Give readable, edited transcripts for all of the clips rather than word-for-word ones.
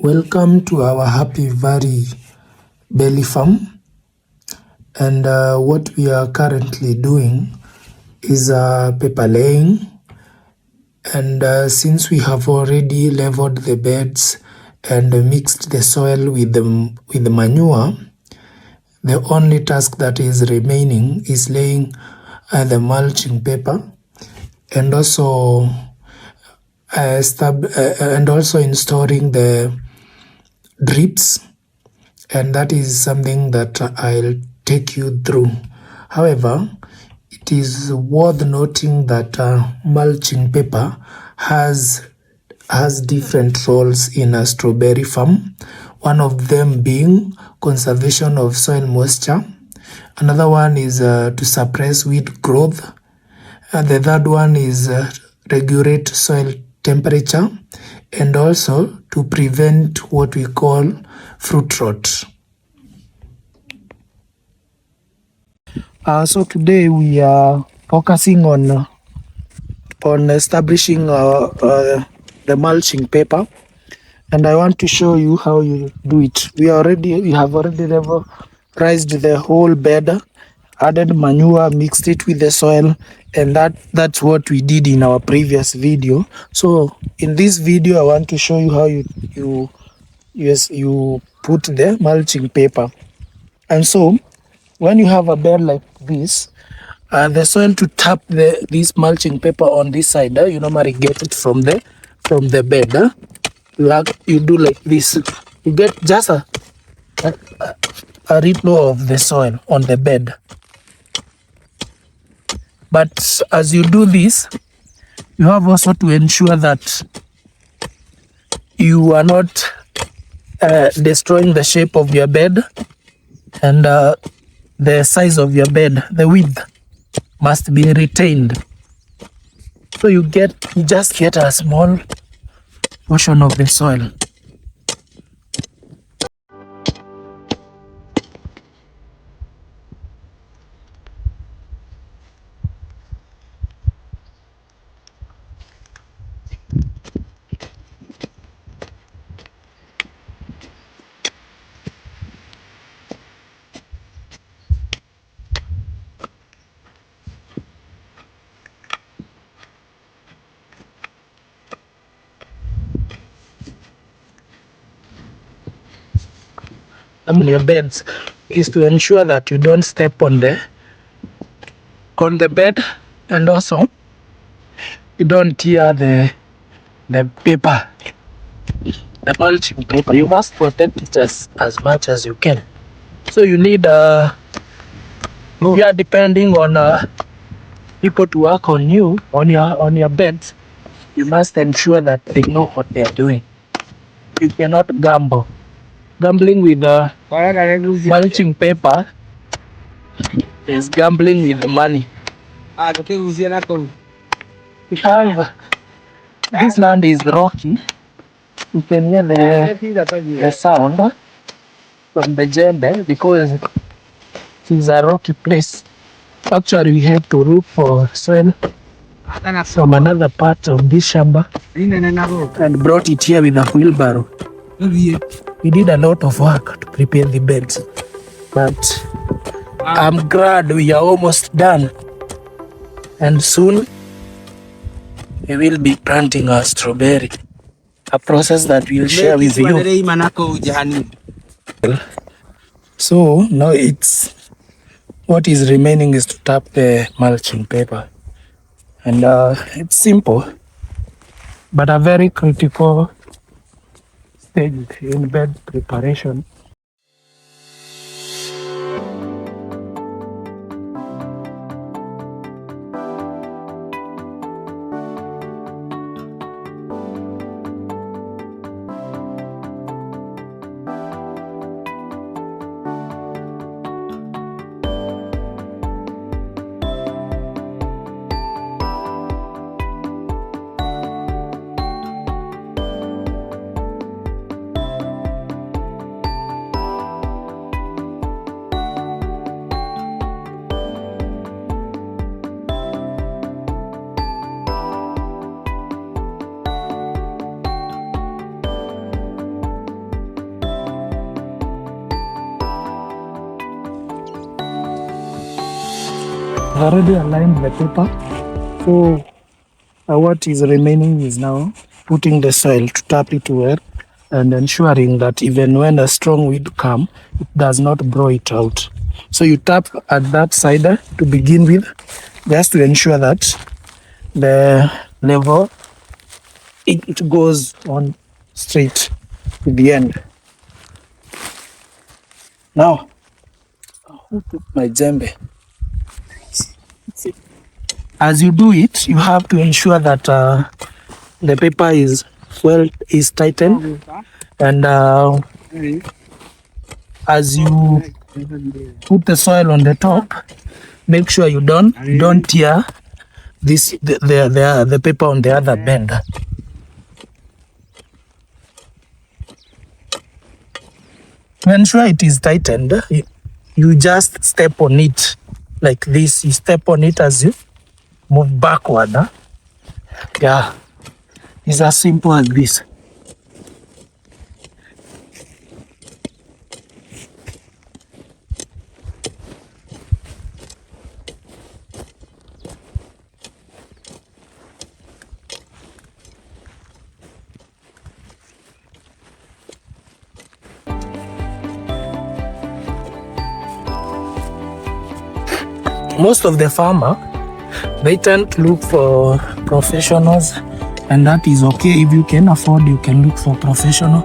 Welcome to our Happy Valley Belly Farm, and what we are currently doing is paper laying. And since we have already leveled the beds and mixed the soil with the manure, the only task that is remaining is laying the mulching paper and also installing the drips, and that is something that I'll take you through. However, it is worth noting that mulching paper has different roles in a strawberry farm, one of them being conservation of soil moisture. Another one is to suppress weed growth. And the third one is regulate soil temperature and also to prevent what we call fruit rot. So today we are focusing on establishing the mulching paper, and I want to show you how you do it. We have already raised the whole bed, added manure, mixed it with the soil, and that's what we did in our previous video. So in this video I want to show you how you put the mulching paper. And so when you have a bed like this, the soil to tap this mulching paper on this side, you normally get it from the bed. You do like this, you get just a little of the soil on the bed. But as you do this, you have also to ensure that you are not destroying the shape of your bed, and the size of your bed, the width must be retained. So you just get a small portion of the soil. Your beds is to ensure that you don't step on the bed, and also you don't tear the paper, the mulching paper. You must protect it as much as you can. So you need if you are depending on people to work on you on your beds, you must ensure that they know what they are doing. You cannot gamble. Gambling with mulching paper is gambling with the money. Because this land is rocky, you can hear the sound from the jembe because it is a rocky place. Actually, we have to look for soil from another part of this shamba and brought it here with a wheelbarrow. We did a lot of work to prepare the beds, but I'm glad we are almost done, and soon we will be planting our strawberry, a process that we'll share with you. So now what is remaining is to tap the mulching paper, and it's simple but a very critical stage in bed preparation. already aligned the paper. So what is remaining is now putting the soil to tap it well and ensuring that even when a strong wind comes, it does not blow it out. So you tap at that side to begin with, just to ensure that the level it goes on straight to the end. Now, I'll put my jembe. As you do it, you have to ensure that the paper is tightened, and as you put the soil on the top, make sure you don't tear the paper on the other bend. To ensure it is tightened, you just step on it like this. You step on it as you move backward. Yeah, it's as simple as this. Most of the farmer, they tend to look for professionals, and that is okay. If you can afford, you can look for professional.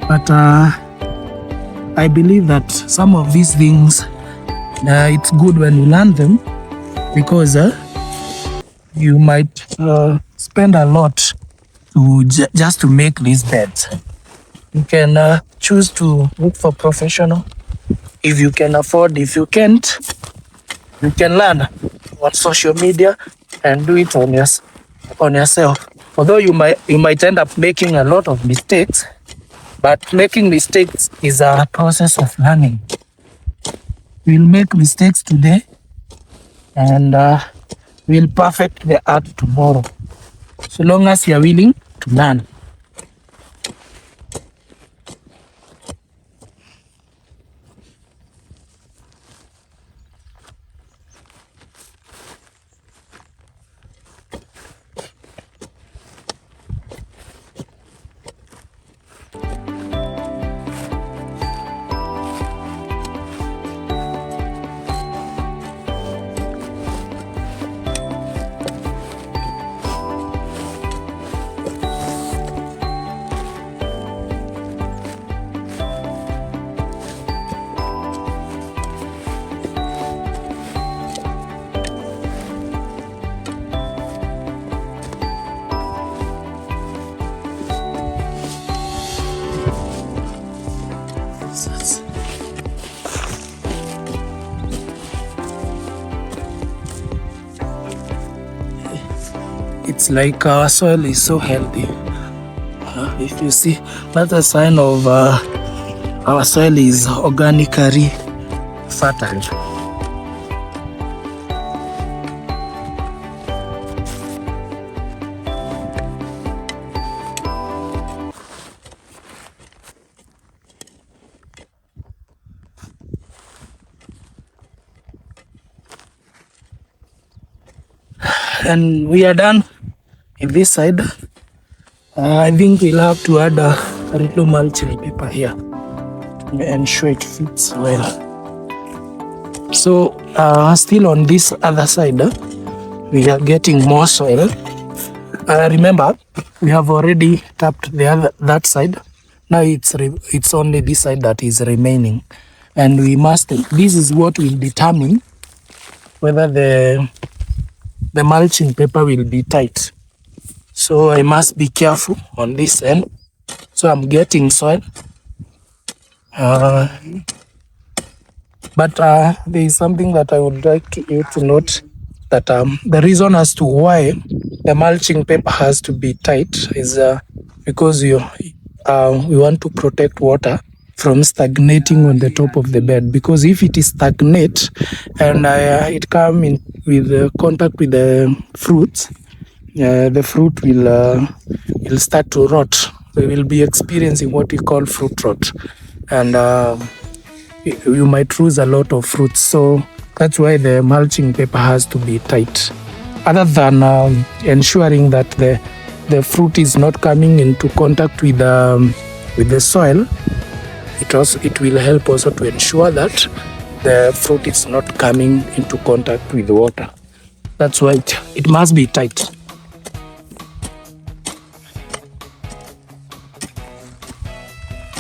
But I believe that some of these things, it's good when you learn them, because you might spend a lot to just to make these beds. You can choose to look for professional if you can afford. If you can't, you can learn on social media and do it on yourself. Although you might end up making a lot of mistakes, but making mistakes is a process of learning. We'll make mistakes today, and we'll perfect the art tomorrow, so long as you're willing to learn. It's like our soil is so healthy. If you see, that's a sign of our soil is organically fertile. And we are done in this side. I think we'll have to add a little mulching paper here to ensure it fits well. So still on this other side, we are getting more soil. Remember, we have already tapped that side. Now it's only this side that is remaining, and this is what will determine whether the mulching paper will be tight. So I must be careful on this end. So I'm getting soil. But there is something that I would like you to note, that the reason as to why the mulching paper has to be tight is because we want to protect water from stagnating on the top of the bed. Because if it is stagnate and it come in with contact with the fruits, the fruit will start to rot. We will be experiencing what we call fruit rot, and you might lose a lot of fruits. So That's why the mulching paper has to be tight. Other than ensuring that the fruit is not coming into contact with the soil, it will help also to ensure that the fruit is not coming into contact with the water. That's why it must be tight.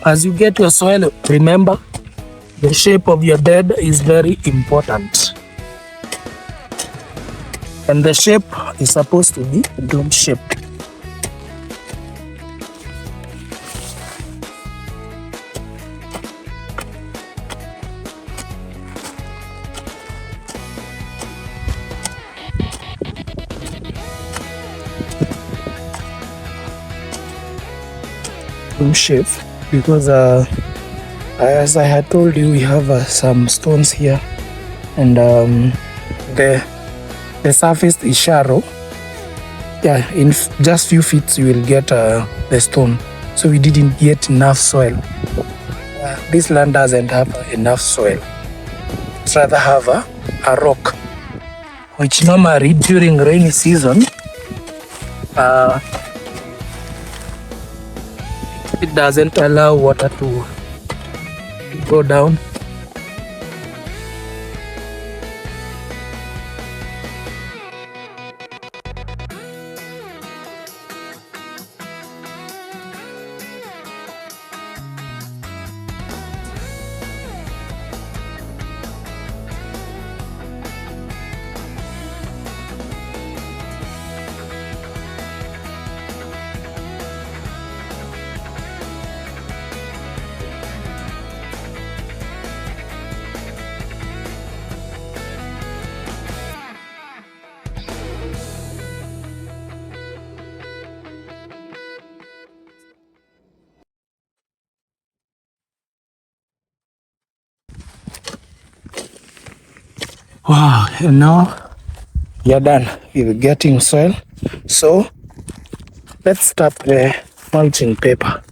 As you get your soil, remember the shape of your bed is very important. And the shape is supposed to be dome shape. Dome shape, because as I had told you, we have some stones here, and the surface is shallow. Yeah, in just few feet you will get the stone. So we didn't get enough soil. This land doesn't have enough soil. It's rather have a rock, which normally during rainy season, it doesn't allow water to go down. Wow, and now you're done with getting soil. So let's start the mulching paper.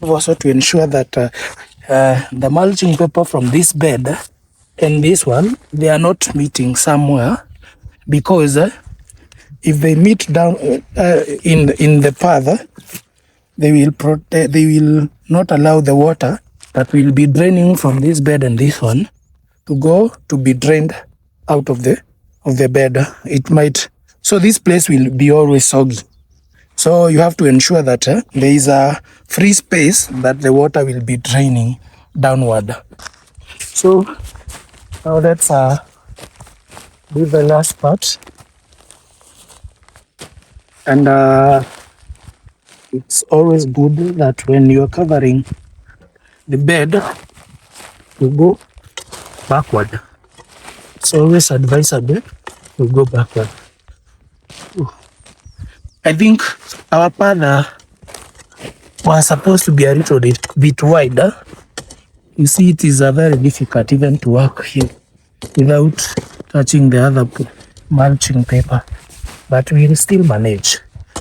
Also to ensure that the mulching paper from this bed and this one, they are not meeting somewhere, because if they meet down in the path, they will not allow the water that will be draining from this bed and this one to be drained out of the bed. It might, so this place will be always soggy. So you have to ensure that there is a free space that the water will be draining downward. So now let's do the last part. And it's always good that when you're covering the bed, you go backward. It's always advisable to go backward. I think our path was supposed to be a little bit wider. You see, it is very difficult even to work here without touching the other mulching paper, but we will still manage.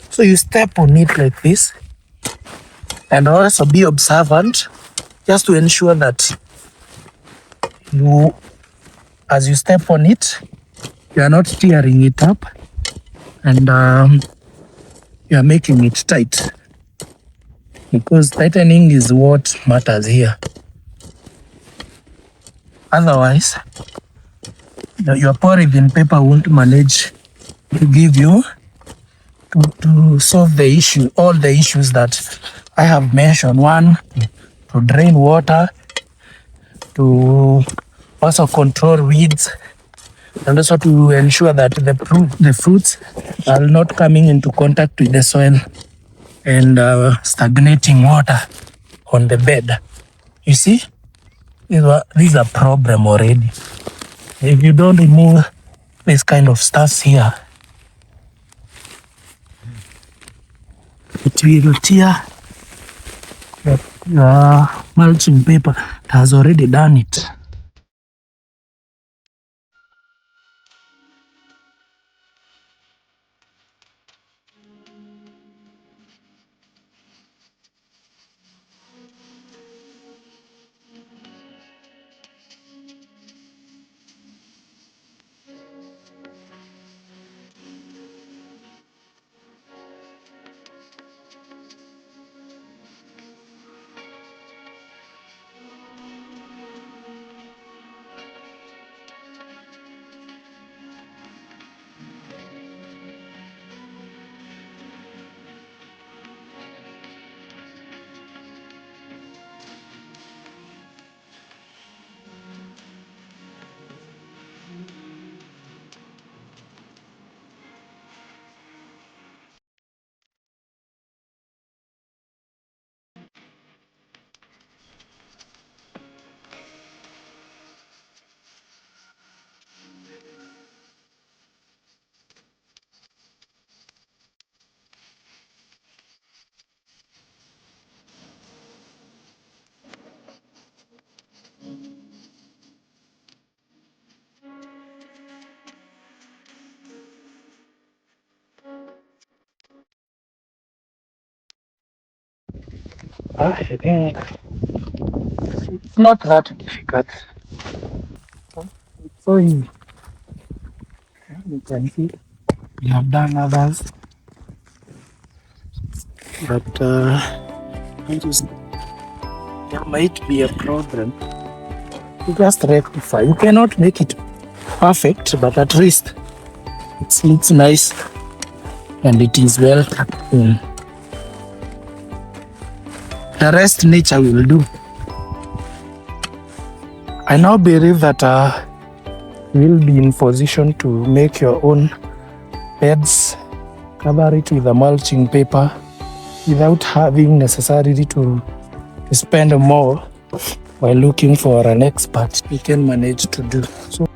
So you step on it like this, and also be observant, just to ensure that as you step on it, you are not tearing it up, and you are making it tight, because tightening is what matters here. Otherwise, your polythene paper won't manage to give you to solve the issue, all the issues that I have mentioned. One, to drain water, to also control weeds, and also to ensure that the fruits are not coming into contact with the soil and stagnating water. on the bed. You see, this is a problem already. If you don't remove this kind of stuff here, it will tear the mulching paper. It has already done it. I think it's not that difficult. It's so easy. You can see we have done others, but there might be a problem. You just rectify. You cannot make it perfect, but at least it looks nice and it is well tucked in. The rest nature will do. I now believe that you'll be in position to make your own beds, cover it with a mulching paper without having necessarily to spend more while looking for an expert. You can manage to do so.